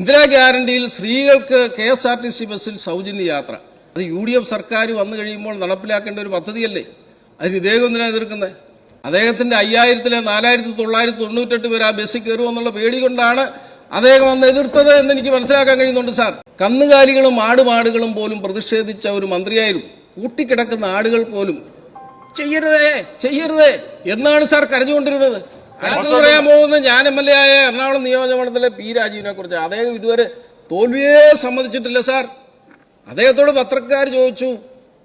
ഇന്ദിരാ ഗ്യാരണ്ടിയിൽ സ്ത്രീകൾക്ക് KSRTC ബസ്സിൽ സൗജന്യ യാത്ര. അത് UDF സർക്കാർ വന്നു കഴിയുമ്പോൾ നടപ്പിലാക്കേണ്ട ഒരു പദ്ധതിയല്ലേ? അതിന് ഇദ്ദേഹം എന്തിനാ എതിർക്കുന്നത്? അദ്ദേഹത്തിന്റെ 5000-ലെ 4998 പേര് ആ ബസ്സിൽ കയറുമെന്നുള്ള പേടി കൊണ്ടാണ് അദ്ദേഹം അന്ന് എതിർത്തത് എന്ന് എനിക്ക് മനസ്സിലാക്കാൻ കഴിയുന്നുണ്ട് സാർ. കന്നുകാലികളും ആടുമാടുകളും പോലും പ്രതിഷേധിച്ച ഒരു മന്ത്രിയായിരുന്നു. കൂട്ടിക്കിടക്കുന്ന ആടുകൾ പോലും ചെയ്യരുതേ എന്നാണ് സാർ കരഞ്ഞുകൊണ്ടിരുന്നത്. അത് പറയാൻ പോകുന്നത് ഞാൻ MLA ആയ എറണാകുളം നിയോജകമണ്ഡലത്തിലെ P. രാജീവിനെ കുറിച്ച്. അദ്ദേഹം ഇതുവരെ തോൽവിയെ സമ്മതിച്ചിട്ടില്ല സാർ. അദ്ദേഹത്തോട് പത്രക്കാർ ചോദിച്ചു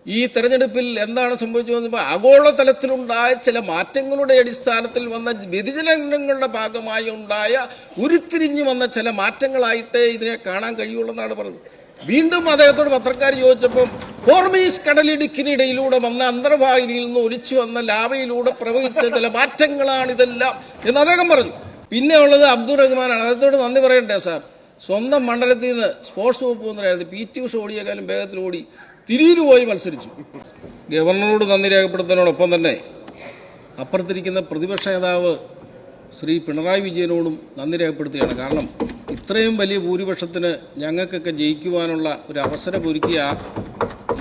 ഈ തെരഞ്ഞെടുപ്പിൽ എന്താണ് സംഭവിച്ചത്. ആഗോളതലത്തിലുണ്ടായ ചില മാറ്റങ്ങളുടെ അടിസ്ഥാനത്തിൽ വന്ന വ്യതിചലനങ്ങളുടെ ഭാഗമായി ഉണ്ടായ ഉരുത്തിരിഞ്ഞു വന്ന ചില മാറ്റങ്ങളായിട്ടേ ഇതിനെ കാണാൻ കഴിയുള്ളൂ പറഞ്ഞത്. വീണ്ടും അദ്ദേഹത്തോട് പത്രക്കാർ ചോദിച്ചപ്പോൾ ഹോർമീസ് കടലിടുക്കിനിടയിലൂടെ വന്ന അന്തർവാഹിനിയിൽ നിന്ന് ഒലിച്ചു വന്ന ലാവയിലൂടെ പ്രവഹിച്ച ചില മാറ്റങ്ങളാണ് ഇതെല്ലാം എന്ന് അദ്ദേഹം പറഞ്ഞു. പിന്നെ ഉള്ളത് അബ്ദുൾ റഹ്മാനാണ്. അദ്ദേഹത്തോട് നന്ദി പറയണ്ടേ സാർ. സ്വന്തം മണ്ഡലത്തിൽ നിന്ന് സ്പോർട്സ് വകുപ്പ് മന്ത്രിയായിരുന്നു. PT ഉഷ ഓടിയേക്കാളും വേഗത്തിൽ ഓടി തിരിയിൽ പോയി മത്സരിച്ചു. ഗവർണറോട് നന്ദി രേഖപ്പെടുത്തുന്നതിനോടൊപ്പം തന്നെ അപ്പുറത്തിരിക്കുന്ന പ്രതിപക്ഷ നേതാവ് ശ്രീ പിണറായി വിജയനോടും നന്ദി രേഖപ്പെടുത്തുകയാണ്. കാരണം ഇത്രയും വലിയ ഭൂരിപക്ഷത്തിന് ഞങ്ങൾക്കൊക്കെ ജയിക്കുവാനുള്ള ഒരു അവസരം ഒരുക്കിയ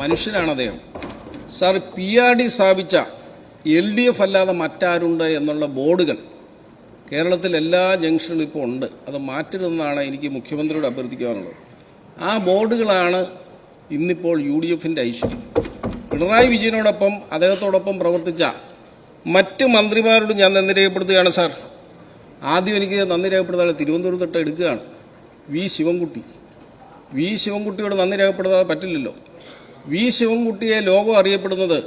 മനുഷ്യനാണ് അദ്ദേഹം. സാർ, PRD സ്ഥാപിച്ച LDF അല്ലാതെ മറ്റാരുണ്ട് എന്നുള്ള ബോർഡുകൾ കേരളത്തിൽ എല്ലാ ജംഗ്ഷനിലും ഇപ്പോൾ ഉണ്ട്. അത് മാറ്റരുതെന്നാണ് എനിക്ക് മുഖ്യമന്ത്രിയോട് അഭ്യർത്ഥിക്കാനുള്ളത്. ആ ബോർഡുകളാണ് ഇന്നിപ്പോൾ UDFന്റെ ഐശ്വര്യം. പിണറായി വിജയനോടൊപ്പം അദ്ദേഹത്തോടൊപ്പം പ്രവർത്തിച്ച മറ്റ് മന്ത്രിമാരോട് ഞാൻ നന്ദി രേഖപ്പെടുത്തുകയാണ് സാർ. ആദ്യം എനിക്ക് നന്ദി രേഖപ്പെടുത്താതെ തിരുവനന്തപുരത്ത് എടുക്കുകയാണ് വി ശിവൻകുട്ടിയോട് നന്ദി രേഖപ്പെടുത്താതെ പറ്റില്ലല്ലോ. വി ശിവൻകുട്ടിയെ ലോകം അറിയപ്പെടുന്നത്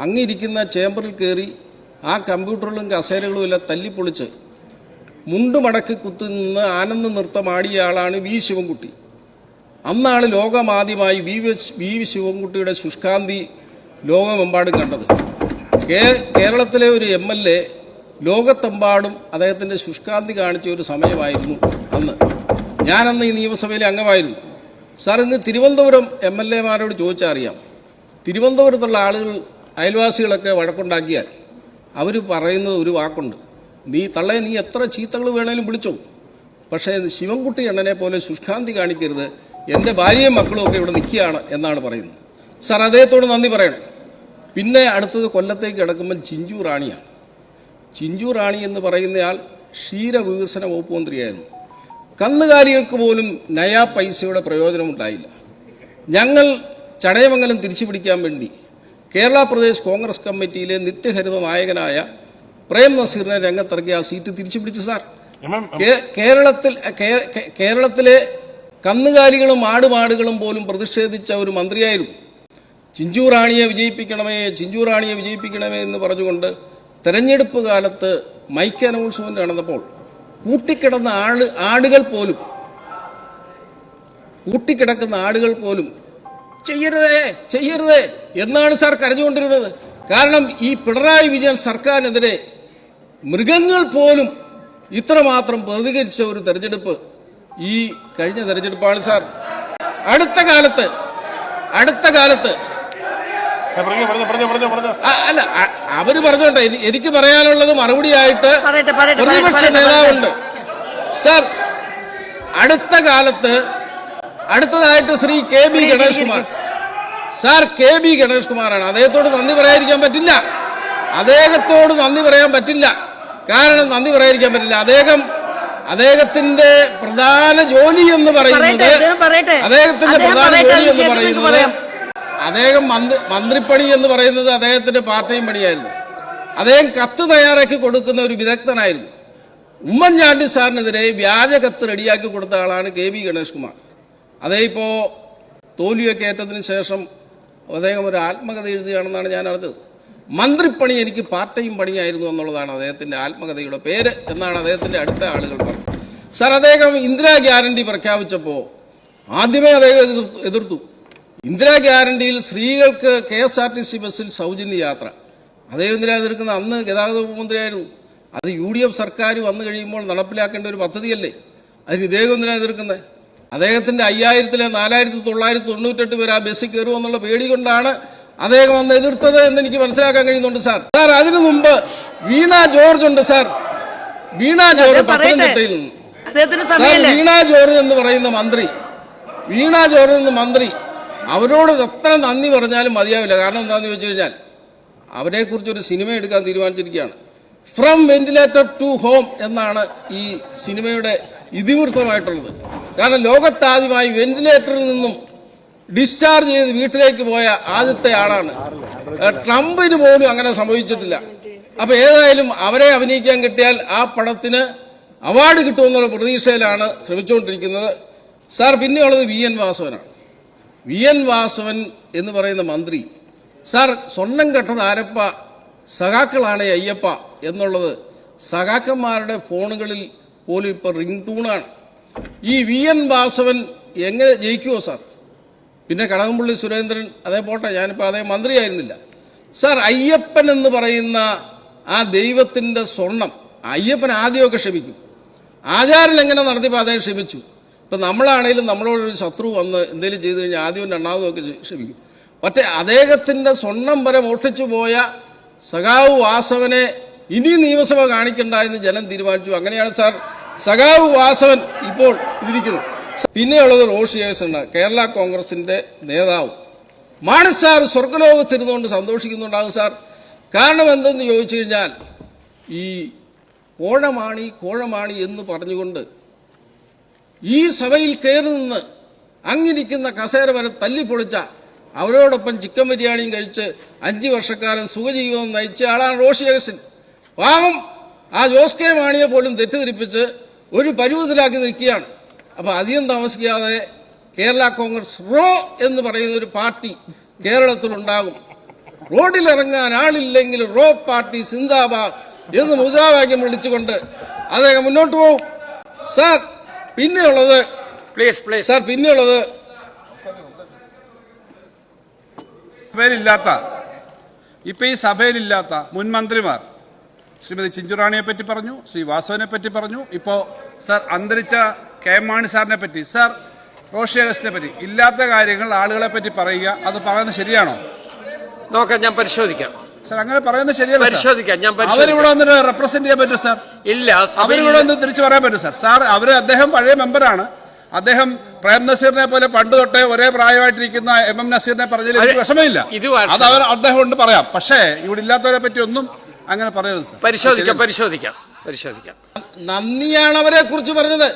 അങ്ങിരിക്കുന്ന ചേംബറിൽ കയറി ആ കമ്പ്യൂട്ടറുകളും കസേരകളും എല്ലാം തല്ലിപ്പൊളിച്ച് മുണ്ട് മടക്കി കുത്തുനിന്ന് ആനന്ദ നൃത്തമാടിയ ആളാണ് വി ശിവൻകുട്ടി. അന്നാണ് ലോകമാദ്യമായി വി ശിവൻകുട്ടിയുടെ ശുഷ്കാന്തി ലോകമെമ്പാടും കണ്ടത്. കേരളത്തിലെ ഒരു MLA ലോകത്തെമ്പാടും അദ്ദേഹത്തിൻ്റെ ശുഷ്കാന്തി കാണിച്ച ഒരു സമയമായിരുന്നു അന്ന്. ഞാനന്ന് ഈ നിയമസഭയിലെ അംഗമായിരുന്നു സാർ. ഇന്ന് തിരുവനന്തപുരം MLA-മാരോട് ചോദിച്ചറിയാം. തിരുവനന്തപുരത്തുള്ള ആളുകൾ അയൽവാസികളൊക്കെ വഴക്കുണ്ടാക്കിയാൽ അവർ പറയുന്നത് ഒരു വാക്കുണ്ട്, നീ എത്ര ചീത്തകൾ വേണേലും വിളിച്ചോ, പക്ഷേ ശിവൻകുട്ടി അണ്ണനെ പോലെ ശുഷ്കാന്തി കാണിക്കരുത്, എൻ്റെ ഭാര്യയും മക്കളും ഒക്കെ ഇവിടെ നിൽക്കുകയാണ് എന്നാണ് പറയുന്നത്. സാർ, അദ്ദേഹത്തോട് നന്ദി പറയണം. പിന്നെ അടുത്തത് കൊല്ലത്തേക്ക് കിടക്കുമ്പോൾ ചിഞ്ചു റാണിയാണ്. ചിഞ്ചു റാണി എന്ന് പറയുന്നയാൾ ക്ഷീരവികസന വകുപ്പ് മന്ത്രിയായിരുന്നു. കന്നുകാലികൾക്ക് പോലും നയാ പൈസയുടെ പ്രയോജനമുണ്ടായില്ല. ഞങ്ങൾ ചടയമംഗലം തിരിച്ചു പിടിക്കാൻ വേണ്ടി കേരള പ്രദേശ് കോൺഗ്രസ് കമ്മിറ്റിയിലെ നിത്യഹരിത നായകനായ പ്രേം നസീറിനെ രംഗത്തിറക്കി ആ സീറ്റ് തിരിച്ചു പിടിച്ചു സാർ. കേരളത്തിലെ കന്നുകാലികളും ആടുമാടുകളും പോലും പ്രതിഷേധിച്ച ഒരു മന്ത്രിയായിരുന്നു. ചിഞ്ചു റാണിയെ വിജയിപ്പിക്കണമേ എന്ന് പറഞ്ഞുകൊണ്ട് തെരഞ്ഞെടുപ്പ് കാലത്ത് മൈക്ക് അനൗൺസ്മെന്റ് നടന്നപ്പോൾ കൂട്ടിക്കിടക്കുന്ന ആടുകൾ പോലും ചെയ്യരുതേ എന്നാണ് സാർ കരഞ്ഞുകൊണ്ടിരുന്നത്. കാരണം ഈ പിണറായി വിജയൻ സർക്കാരിനെതിരെ മൃഗങ്ങൾ പോലും ഇത്രമാത്രം പ്രതികരിച്ച ഒരു തെരഞ്ഞെടുപ്പ് ഈ കഴിഞ്ഞ തെരഞ്ഞെടുപ്പാണ് സാർ. അടുത്ത കാലത്ത് അല്ല, അവര് പറഞ്ഞോട്ടെ. എനിക്ക് പറയാനുള്ളത് മറുപടിയായിട്ട് പ്രതിപക്ഷ നേതാവുണ്ട് സാർ. അടുത്തതായിട്ട് Shri KB Ganesh Kumar sir. KB Ganesh കുമാറാണ്. അദ്ദേഹത്തോട് നന്ദി പറയാതിരിക്കാൻ പറ്റില്ല. കാരണം അദ്ദേഹത്തിന്റെ പ്രധാന ജോലി എന്ന് പറയുന്നത് അദ്ദേഹം മന്ത്രിപ്പണി എന്ന് പറയുന്നത് അദ്ദേഹത്തിന്റെ പാർട്ടിയും പണിയായിരുന്നു. അദ്ദേഹം കത്ത് തയ്യാറാക്കി കൊടുക്കുന്ന ഒരു വിദഗ്ധനായിരുന്നു. ഉമ്മൻചാണ്ടി സാറിനെതിരെ വ്യാജ കത്ത് റെഡിയാക്കി കൊടുത്ത ആളാണ് KB ഗണേഷ് കുമാർ. അദ്ദേഹം തോൽവിയൊക്കെ ഏറ്റതിന് ശേഷം അദ്ദേഹം ഒരു ആത്മകഥ എഴുതുകയാണെന്നാണ് ഞാൻ അറിഞ്ഞത്. മന്ത്രിപ്പണി എനിക്ക് പാർട്ട് ടൈം പണിയായിരുന്നു എന്നുള്ളതാണ് അദ്ദേഹത്തിന്റെ ആത്മകഥയുടെ പേര് എന്നാണ് അദ്ദേഹത്തിന്റെ അടുത്ത ആളുകൾ പറഞ്ഞത്. സാർ, അദ്ദേഹം ഇന്ദിരാ ഗ്യാരണ്ടി പ്രഖ്യാപിച്ചപ്പോൾ ആദ്യമേ അദ്ദേഹം എതിർത്തു. ഇന്ദിരാ ഗ്യാരണ്ടിയിൽ സ്ത്രീകൾക്ക് KSRTC ബസ്സിൽ സൗജന്യ യാത്ര. അദ്ദേഹം എന്തിനാ എതിർക്കുന്നത്? അന്ന് ഗതാഗത വകുപ്പ് മന്ത്രിയായിരുന്നു. അത് UDF സർക്കാർ വന്നു കഴിയുമ്പോൾ നടപ്പിലാക്കേണ്ട ഒരു പദ്ധതിയല്ലേ? അതിന് ഇദ്ദേഹം എന്തിനാ എതിർക്കുന്നത്? അദ്ദേഹത്തിന്റെ 5000-ലെ 4998 പേര് ആ ബസ്സിൽ കയറുമെന്നുള്ള പേടി കൊണ്ടാണ് അദ്ദേഹം അന്ന് എതിർത്തത് എന്ന് എനിക്ക് മനസ്സിലാക്കാൻ കഴിയുന്നുണ്ട് സാർ. അതിനു മുമ്പ് വീണ ജോർജ് ഉണ്ട് സാർ. വീണ ജോർജ് പത്തനംതിട്ടയിൽ നിന്ന് വീണ ജോർജ് എന്ന് പറയുന്ന മന്ത്രി അവരോട് എത്ര നന്ദി പറഞ്ഞാലും മതിയാവില്ല. കാരണം എന്താണെന്ന് ചോദിച്ചു കഴിഞ്ഞാൽ അവരെക്കുറിച്ചൊരു സിനിമ എടുക്കാൻ തീരുമാനിച്ചിരിക്കുകയാണ്. ഫ്രം വെന്റിലേറ്റർ ടു ഹോം എന്നാണ് ഈ സിനിമയുടെ ഇതിവൃത്തമായിട്ടുള്ളത്. കാരണം ലോകത്താദ്യമായി വെന്റിലേറ്ററിൽ നിന്നും ഡിസ്ചാർജ് ചെയ്ത് വീട്ടിലേക്ക് പോയ ആദ്യത്തെ ആളാണ്. ട്രംപിന് പോലും അങ്ങനെ സംഭവിച്ചിട്ടില്ല. അപ്പൊ ഏതായാലും അവരെ അഭിനയിക്കാൻ കിട്ടിയാൽ ആ പടത്തിന് അവാർഡ് കിട്ടുമെന്നുള്ള പ്രതീക്ഷയിലാണ് ശ്രമിച്ചുകൊണ്ടിരിക്കുന്നത്. സാർ, പിന്നെയുള്ളത് VN വാസവനാണ്. VN വാസവൻ എന്ന് പറയുന്ന മന്ത്രി, സാർ, സ്വർണം കെട്ടത് ആരപ്പ, സഖാക്കളാണ് അയ്യപ്പ എന്നുള്ളത് സഖാക്കന്മാരുടെ ഫോണുകളിൽ പോലും ഇപ്പോൾ റിംഗ് ടൂണാണ്. ഈ VN വാസവൻ എങ്ങനെ ജയിക്കുമോ സാർ? പിന്നെ കടകംപള്ളി സുരേന്ദ്രൻ അതേ പോട്ടെ, ഞാനിപ്പോൾ അതേ മന്ത്രിയായിരുന്നില്ല. സാർ, അയ്യപ്പൻ എന്ന് പറയുന്ന ആ ദൈവത്തിൻ്റെ സ്വർണം അയ്യപ്പൻ ആദ്യമൊക്കെ ക്ഷമിക്കും. ആചാരം എങ്ങനെ നടത്തിയപ്പോൾ അദ്ദേഹം ക്ഷമിച്ചു. ഇപ്പം നമ്മളാണെങ്കിലും നമ്മളോടൊരു ശത്രു വന്ന് എന്തെങ്കിലും ചെയ്തു കഴിഞ്ഞാൽ ആദ്യവും രണ്ടാമതും ഒക്കെ ക്ഷമിക്കും. പക്ഷേ അദ്ദേഹത്തിൻ്റെ സ്വർണം വരെ മോഷ്ടിച്ചു പോയ സഖാവ് വാസവനെ ഇനി നിയമസഭ കാണിക്കണ്ട എന്ന് ജനം തീരുമാനിച്ചു. അങ്ങനെയാണ് സാർ സഖാവ് വാസവൻ ഇപ്പോൾ ഇതിരിക്കുന്നത്. പിന്നെയുള്ളത് റോഷി അഗസ്റ്റിനാണ്, കേരള കോൺഗ്രസിന്റെ നേതാവ്. മാണി സാർ സ്വർഗലോകത്തിരുന്നുകൊണ്ട് സന്തോഷിക്കുന്നുണ്ടാകും സാർ. കാരണം എന്തെന്ന് ചോദിച്ചു കഴിഞ്ഞാൽ ഈ കോഴമാണി എന്ന് പറഞ്ഞുകൊണ്ട് ഈ സഭയിൽ കയറി നിന്ന് അങ്ങിരിക്കുന്ന കസേര വരെ തല്ലിപ്പൊളിച്ച, അവരോടൊപ്പം ചിക്കൻ ബിരിയാണിയും കഴിച്ച് 5 വർഷക്കാലം സുഖജീവിതം നയിച്ച ആളാണ് റോഷി അഗസ്റ്റിൻ. പാവം ആ ജോസ് കെ മാണിയെ പോലും തെറ്റിദ്ധരിപ്പിച്ച് ഒരു പരുവത്തിലാക്കി നിൽക്കുകയാണ്. അപ്പോൾ അധികം താമസിക്കാതെ കേരള കോൺഗ്രസ് എന്ന് പറയുന്ന ഒരു പാർട്ടി കേരളത്തിലുണ്ടാകും. റോഡിലിറങ്ങാൻ ആളില്ലെങ്കിൽ റോ പാർട്ടി സിന്ദാബാദ് എന്ന് മുദ്രാവാക്യം വിളിച്ചുകൊണ്ട് അദ്ദേഹം മുന്നോട്ട് പോകും. സാർ, പിന്നെയുള്ളത് ഇപ്പൊ ഈ സഭയിലില്ലാത്ത മുൻ മന്ത്രിമാർ ശ്രീമതി ചിഞ്ചുറാണിയെ പറ്റി പറഞ്ഞു, ശ്രീ വാസവനെ പറ്റി പറഞ്ഞു, ഇപ്പോ സാർ അന്തരിച്ച KM മാണി സാറിനെ പറ്റി, സാർ റോഷി അഗസ്റ്റിനെ പറ്റി ഇല്ലാത്ത കാര്യങ്ങൾ ആളുകളെ പറ്റി പറയുക, അത് പറയുന്നത് ശരിയാണോ? നോക്കാം, ഞാൻ പരിശോധിക്കാം സാർ. അങ്ങനെ പറയുന്നത് ശരിയല്ല. പരിശോധിക്കാം, ഞാൻ അവരിവിടെ വന്നിട്ട് റെപ്രസെന്റ് ചെയ്യാൻ പറ്റും സാർ? ഇല്ല, അവരിവിടെ വന്ന് തിരിച്ചു പറയാൻ പറ്റും സാർ? സാർ, അദ്ദേഹം പഴയ മെമ്പറാണ്. അദ്ദേഹം പ്രേം നസീറിനെ പോലെ പണ്ട് തൊട്ടേ ഒരേ പ്രായമായിട്ടിരിക്കുന്ന MM നസീറിനെ പറഞ്ഞതിൽ എനിക്ക് വിഷമമില്ല. അത് അദ്ദേഹം കൊണ്ട് പറയാം. പക്ഷേ ഇവിടെ ഇല്ലാത്തവരെ പറ്റി ഒന്നും അങ്ങനെ പറയരുത് സാർ. പരിശോധിക്കാം. നന്ദിയാണ് അവരെ കുറിച്ച് പറഞ്ഞത്.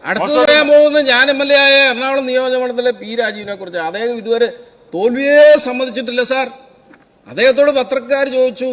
അടുത്ത് പറയാൻ പോകുന്നത് ഞാൻ MLA ആയ എറണാകുളം നിയോജകമണ്ഡലത്തിലെ P രാജീവിനെ കുറിച്ച്. അദ്ദേഹം ഇതുവരെ തോൽവിയെ സമ്മതിച്ചിട്ടില്ല സാർ. അദ്ദേഹത്തോട് പത്രക്കാർ ചോദിച്ചു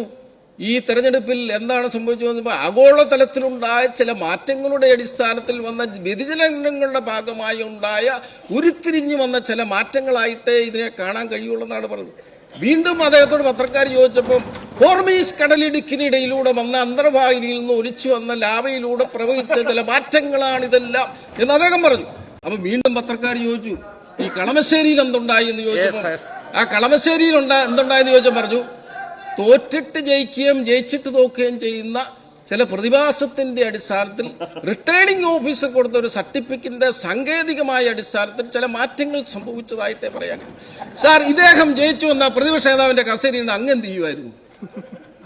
ഈ തെരഞ്ഞെടുപ്പിൽ എന്താണ് സംഭവിച്ചതെന്ന്. ആഗോളതലത്തിലുണ്ടായ ചില മാറ്റങ്ങളുടെ അടിസ്ഥാനത്തിൽ വന്ന വ്യതിചലനങ്ങളുടെ ഭാഗമായി ഉണ്ടായ ഉരുത്തിരിഞ്ഞു വന്ന ചില മാറ്റങ്ങളായിട്ടേ ഇതിനെ കാണാൻ കഴിയുള്ളൂ പറഞ്ഞത്. വീണ്ടും അദ്ദേഹത്തോട് പത്രക്കാർ ചോദിച്ചപ്പം ഹോർമീസ് കടലിടുക്കിനിടയിലൂടെ വന്ന അന്തർവാഹിനിയിൽ നിന്ന് ഒലിച്ചു വന്ന ലാവയിലൂടെ പ്രവഹിച്ച ചില മാറ്റങ്ങളാണ് ഇതെല്ലാം എന്ന് അദ്ദേഹം പറഞ്ഞു. അപ്പൊ വീണ്ടും പത്രക്കാർ ചോദിച്ചു ഈ കളമശ്ശേരിയിൽ എന്തുണ്ടായി എന്ന് ചോദിച്ചപ്പോൾ ആ കളമശ്ശേരിയിൽ എന്തുണ്ടായെന്ന് ചോദിച്ചാൽ പറഞ്ഞു തോറ്റിട്ട് ജയിക്കുകയും ജയിച്ചിട്ട് തോക്കുകയും ചെയ്യുന്ന ചില പ്രതിഭാസത്തിന്റെ അടിസ്ഥാനത്തിൽ റിട്ടേണിംഗ് ഓഫീസർ കൊടുത്ത ഒരു സർട്ടിഫിക്കറ്റിന്റെ സാങ്കേതികമായ അടിസ്ഥാനത്തിൽ ചില മാറ്റങ്ങൾ സംഭവിച്ചതായിട്ടേ പറയാൻ. സാർ, ഇദ്ദേഹം ജയിച്ചു വന്ന പ്രതിപക്ഷ നേതാവിന്റെ കസേരയിൽ നിന്ന് അങ്ങ് എന്ത് ചെയ്യുമായിരുന്നു?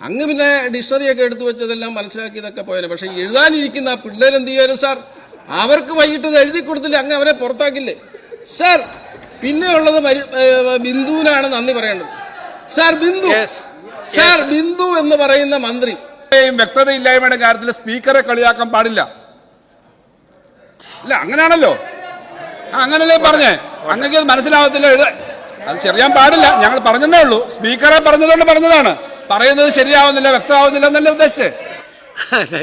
അങ്ങ് പിന്നെ ഡിക്ഷണറിയൊക്കെ എടുത്തു വെച്ചതെല്ലാം മനസ്സിലാക്കിയതൊക്കെ പോയാലും. പക്ഷെ എഴുതാനിരിക്കുന്ന ആ പിള്ളേരെന്ത് ചെയ്യുമായിരുന്നു സാർ? അവർക്ക് വൈകിട്ട് എഴുതി കൊടുത്തില്ല, അങ്ങ് അവരെ പുറത്താക്കില്ലേ സാർ? പിന്നെയുള്ളത് ബിന്ദുവിനാണ് നന്ദി പറയേണ്ടത്. സാർ, ബിന്ദു എന്ന് പറയുന്ന മന്ത്രി വ്യക്തതയില്ലായ്മയുടെ കാര്യത്തിൽ സ്പീക്കറെ കളിയാക്കാൻ പാടില്ല. ഇല്ല, അങ്ങനെയാണല്ലോ. അങ്ങനല്ലേ പറഞ്ഞേ? അങ്ങക്ക് മനസ്സിലാവത്തില്ല, അത് ചെറിയാൻ പാടില്ല. ഞങ്ങൾ പറഞ്ഞതേ ഉള്ളൂ. സ്പീക്കറെ പറഞ്ഞതുകൊണ്ട് പറഞ്ഞതാണ്. പറയുന്നത് ശരിയാവുന്നില്ല, വ്യക്തമാവുന്നില്ല എന്നല്ലേ ഉദ്ദേശിച്ചത്?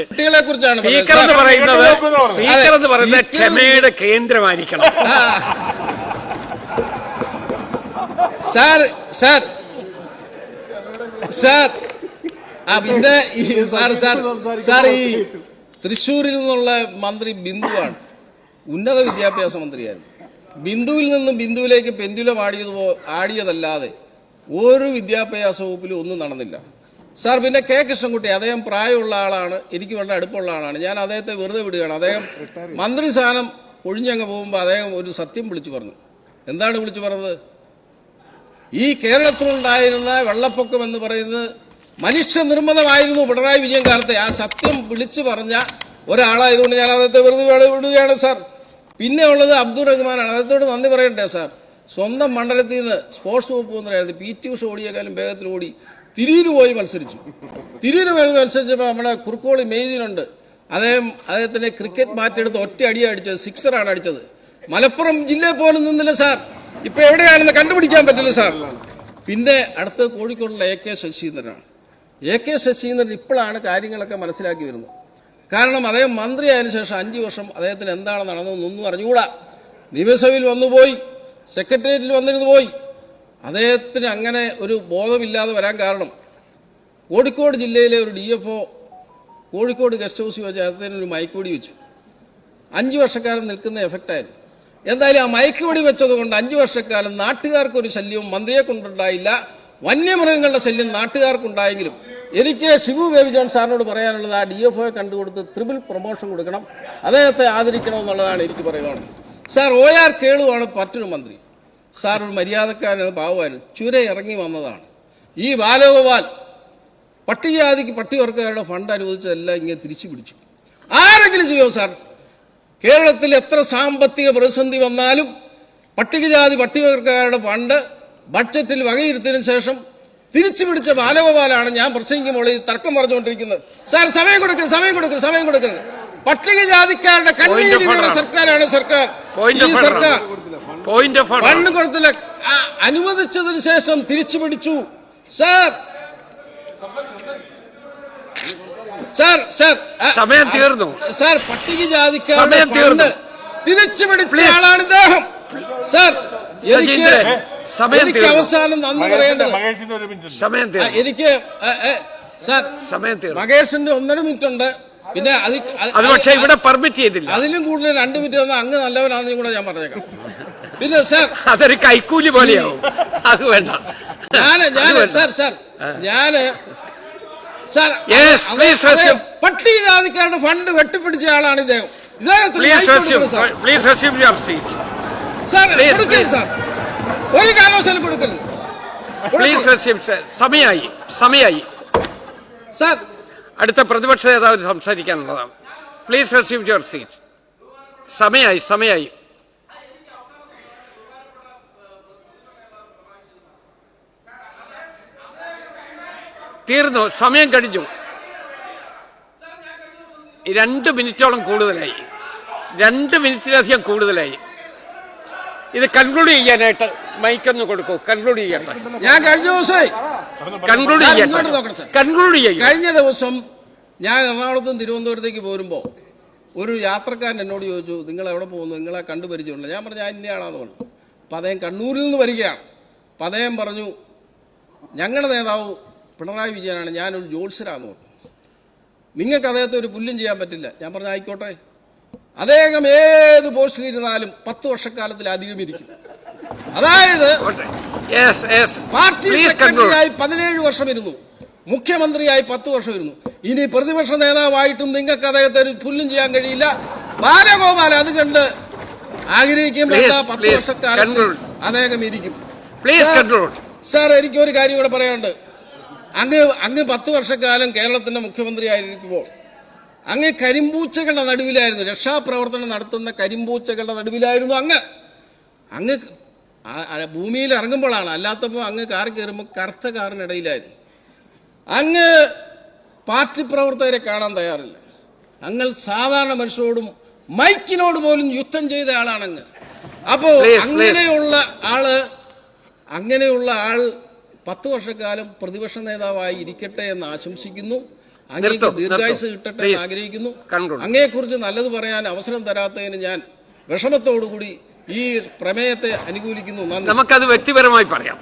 കുട്ടികളെ കുറിച്ചാണ് സ്പീക്കർ എന്ന് പറയുന്നത് ക്ഷമയുടെ കേന്ദ്രമായിരിക്കണം. പിന്നെ സാർ ഈ തൃശ്ശൂരിൽ നിന്നുള്ള മന്ത്രി ബിന്ദുവാണ്. ഉന്നത വിദ്യാഭ്യാസ മന്ത്രിയായിരുന്നു. ബിന്ദുവിൽ നിന്നും ബിന്ദുവിലേക്ക് പെൻഡുലം ആടിയതല്ലാതെ ഒരു വിദ്യാഭ്യാസ വകുപ്പിലും ഒന്നും നടന്നില്ല സാർ. പിന്നെ K കൃഷ്ണൻകുട്ടി, അദ്ദേഹം പ്രായമുള്ള ആളാണ്, എനിക്ക് വളരെ അടുപ്പമുള്ള ആളാണ്. ഞാൻ അദ്ദേഹത്തെ വെറുതെ വിടുകയാണ്. അദ്ദേഹം മന്ത്രി സ്ഥാനം ഒഴിഞ്ഞങ്ങ് പോകുമ്പോൾ അദ്ദേഹം ഒരു സത്യം വിളിച്ചു പറഞ്ഞു. എന്താണ് വിളിച്ചു പറഞ്ഞത്? ഈ കേരളത്തിലുണ്ടായിരുന്ന വെള്ളപ്പൊക്കം എന്ന് പറയുന്നത് മനുഷ്യനിർമ്മിതമായിരുന്നു പിണറായി വിജയൻ കാലത്തെ. ആ സത്യം വിളിച്ചു പറഞ്ഞ ഒരാളായതുകൊണ്ട് ഞാൻ അദ്ദേഹത്തെ വെറുതെ വിടുകയാണ് സാർ. പിന്നെ ഉള്ളത് അബ്ദുൾ റഹ്മാനാണ്. അദ്ദേഹത്തോട് നന്ദി പറയണ്ടേ സാർ. സ്വന്തം മണ്ഡലത്തിൽ നിന്ന് സ്പോർട്സ് വകുപ്പ് മന്ത്രിയായിരുന്നു. PT ഉഷ ഓടിയേക്കാളും വേഗത്തിൽ ഓടി തിരിയിൽ പോയി മത്സരിച്ചു. തിരിയിൽ പോയി മത്സരിച്ചപ്പോൾ നമ്മുടെ കുറുക്കോളി മെയ്തീനുണ്ട്. അദ്ദേഹത്തിന്റെ ക്രിക്കറ്റ് മാറ്റെടുത്ത് ഒറ്റ അടിയാണ് അടിച്ചത്, സിക്സറാണ് അടിച്ചത്. മലപ്പുറം ജില്ലയിൽ പോലും നിന്നില്ല സാർ. ഇപ്പൊ എവിടെയാണെന്ന് കണ്ടുപിടിക്കാൻ പറ്റില്ല സാർ. പിന്നെ അടുത്ത് കോഴിക്കോടുള്ള AK ശശീന്ദ്രനാണ്. AK ശശീന്ദ്രൻ ഇപ്പോഴാണ് കാര്യങ്ങളൊക്കെ മനസ്സിലാക്കി വരുന്നത്. കാരണം അദ്ദേഹം മന്ത്രിയായതിനു ശേഷം 5 വർഷം അദ്ദേഹത്തിന് എന്താണ് നടന്നതെന്നൊന്നും അറിഞ്ഞുകൂടാ. നിയമസഭയിൽ വന്നുപോയി, സെക്രട്ടേറിയറ്റിൽ വന്നിരുന്നു പോയി. അദ്ദേഹത്തിന് അങ്ങനെ ഒരു ബോധമില്ലാതെ വരാൻ കാരണം കോഴിക്കോട് ജില്ലയിലെ ഒരു DFO കോഴിക്കോട് ഗസ്റ്റ് ഹൗസിൽ വെച്ച് അദ്ദേഹത്തിന് ഒരു മയക്കുവെടി വെച്ചു. 5 വർഷക്കാലം നിൽക്കുന്ന എഫക്റ്റായിരുന്നു. എന്തായാലും ആ മയക്കുവെടി വെച്ചതുകൊണ്ട് 5 വർഷക്കാലം നാട്ടുകാർക്കൊരു ശല്യവും മന്ത്രിയെ കൊണ്ടുണ്ടായില്ല. വന്യമൃഗങ്ങളുടെ ശല്യം നാട്ടുകാർക്കുണ്ടായെങ്കിലും എനിക്ക് ഷിബു ബേബി ജോൺ സാറിനോട് പറയാനുള്ളത് ആ DFOയെ കണ്ടുകൊടുത്ത് ത്രിപിൾ പ്രൊമോഷൻ കൊടുക്കണം, അദ്ദേഹത്തെ ആദരിക്കണമെന്നുള്ളതാണ് എനിക്ക് പറയുന്നത്. സാർ OR കേളുവാണ് മറ്റൊരു മന്ത്രി. സാർ ഒരു മര്യാദക്കാരൻ പാവമായിരുന്നു, ചുര ഇറങ്ങി വന്നതാണ്. ഈ ബാലഗോപാൽ പട്ടികജാതിക്ക് പട്ടികവർഗക്കാരുടെ ഫണ്ട് അനുവദിച്ചതെല്ലാം ഇങ്ങനെ തിരിച്ചു പിടിച്ചു. ആരെങ്കിലും ചെയ്യുമോ സാർ? കേരളത്തിൽ എത്ര സാമ്പത്തിക പ്രതിസന്ധി വന്നാലും പട്ടികജാതി പട്ടികവർഗക്കാരുടെ ഫണ്ട് ബഡ്ജറ്റിൽ വകയിരുത്തിയതിനു ശേഷം തിരിച്ചു പിടിച്ച ബാലഗോപാലാണ് ഞാൻ പ്രസംഗിക്കുമ്പോൾ ഈ തർക്കം പറഞ്ഞുകൊണ്ടിരിക്കുന്നത്. സാർ സമയം കൊടുക്കരുത്. പട്ടികജാതിക്കാരുടെ കണ്ണീരിലുള്ള സർക്കാരാണ് സർക്കാർ. ഈ സർക്കാർ ഫണ്ട് കൊടുത്തില്ല, അനുവദിച്ചതിന് ശേഷം തിരിച്ചു പിടിച്ചു. സാർ സമയം തീർന്നു സാർ. പട്ടികജാതിക്കാരുടെ ഫണ്ട് തിരിച്ചു പിടിച്ച ആളാണ് ഇദ്ദേഹം. സാർ എനിക്ക് അവസാനം നന്ദി പറയേണ്ടത് എനിക്ക് സാർ മകേഷിന്റെ 1.5 മിനിറ്റ് ഉണ്ട്. പിന്നെ അത് പക്ഷേ ഇവിടെ പെർമിറ്റ് ചെയ്തില്ല. അതിലും കൂടുതൽ 2 മിനിറ്റ് തന്നാൽ അങ്ങ് നല്ലവനാണെന്നും കൂടെ ഞാൻ പറഞ്ഞേക്കാം. പിന്നെ സാർ അതൊരു കൈക്കൂലി പോലെയാവും, അത് വേണ്ട. പട്ടികജാതിക്കാരുടെ ഫണ്ട് വെട്ടിപ്പിടിച്ച ആളാണ് ഇദ്ദേഹം. ഒരു കാരണവശാലും കൊടുക്കരുത്. സമയായി സാർ. അടുത്ത പ്രതിപക്ഷ നേതാവ് സംസാരിക്കാനുള്ളതാണ്. Please resume your seat. സമയായി തീർന്നു, സമയം കഴിഞ്ഞു. 2 മിനിറ്റോളം കൂടുതലായി, 2 മിനിറ്റിലധികം കൂടുതലായി. ഇത് കൺക്ലൂഡ് ചെയ്യാനായിട്ട് മൈക്കൊന്ന് കൊടുക്കൂ. കൺക്ലൂഡ് ചെയ്യട്ടെ. ഞാൻ കഴിഞ്ഞ ദിവസം കഴിഞ്ഞ ദിവസം ഞാൻ എറണാകുളത്തും തിരുവനന്തപുരത്തേക്ക് പോരുമ്പോൾ ഒരു യാത്രക്കാരൻ എന്നോട് ചോദിച്ചു, നിങ്ങൾ എവിടെ പോകുന്നു, നിങ്ങളെ കണ്ടുപരിചയമുണ്ട്? ഞാൻ പറഞ്ഞു ഞാൻ ഇന്നയാളാന്ന് പറഞ്ഞു. അപ്പം അദ്ദേഹം കണ്ണൂരിൽ നിന്ന് വരികയാണ്. അപ്പം അദ്ദേഹം പറഞ്ഞു, ഞങ്ങളുടെ നേതാവ് പിണറായി വിജയനാണ്, ഞാനൊരു ജോത്സ്യരാന്ന് പറഞ്ഞു. നിങ്ങൾക്ക് അദ്ദേഹത്തെ ഒരു പുല്ലും ചെയ്യാൻ പറ്റില്ല. ഞാൻ പറഞ്ഞു ആയിക്കോട്ടെ. അദ്ദേഹം ഏത് പോസ്റ്റിലിരുന്നാലും 10 വർഷക്കാലത്തിലധികം ഇരിക്കും. അതായത് പാർട്ടി സെക്രട്ടറിയായി 17 വർഷം ഇരുന്നു, മുഖ്യമന്ത്രിയായി 10 വർഷം ഇരുന്നു. ഇനി പ്രതിപക്ഷ നേതാവായിട്ടും നിങ്ങൾക്ക് അദ്ദേഹത്തെ ഒരു പുല്ലും ചെയ്യാൻ കഴിയില്ല. ബാലഗോപാൽ അത് കണ്ട് ആഗ്രഹിക്കുമ്പോൾ 10 വർഷക്കാലത്ത് അദ്ദേഹം ഇരിക്കും. സാർ എനിക്കൊരു കാര്യം കൂടെ പറയാനുണ്ട്. അങ്ങ് 10 വർഷക്കാലം കേരളത്തിന്റെ മുഖ്യമന്ത്രിയായിരിക്കുമ്പോൾ അങ്ങ് കരിമ്പൂച്ചകളുടെ നടുവിലായിരുന്നു, രക്ഷാപ്രവർത്തനം നടത്തുന്ന കരിമ്പൂച്ചകളുടെ നടുവിലായിരുന്നു അങ്ങ് ഭൂമിയിൽ ഇറങ്ങുമ്പോഴാണ്. അല്ലാത്തപ്പോൾ അങ്ങ് കാറിൽ കയറുമ്പോൾ കറുത്ത കാറിനിടയിലായിരുന്നു. അങ്ങ് പാർട്ടി പ്രവർത്തകരെ കാണാൻ തയ്യാറില്ല. അങ്ങ് സാധാരണ മനുഷ്യരോടും മൈക്കിനോട് പോലും യുദ്ധം ചെയ്ത ആളാണ് അങ്ങ്. അപ്പോ അങ്ങനെയുള്ള ആൾ 10 വർഷക്കാലം പ്രതിപക്ഷ നേതാവായി ഇരിക്കട്ടെ എന്ന് ആശംസിക്കുന്നു. അങ്ങേക്ക് ദീർഘായുസ് കിട്ടട്ടെ എന്ന് ആഗ്രഹിക്കുന്നു. അങ്ങയെക്കുറിച്ച് നല്ലത് പറയാൻ അവസരം തരാത്തതിന് ഞാൻ വിഷമത്തോടുകൂടി ഈ പ്രമേയത്തെ അനുകൂലിക്കുന്നു. നമുക്കത് വ്യക്തിപരമായി പറയാം.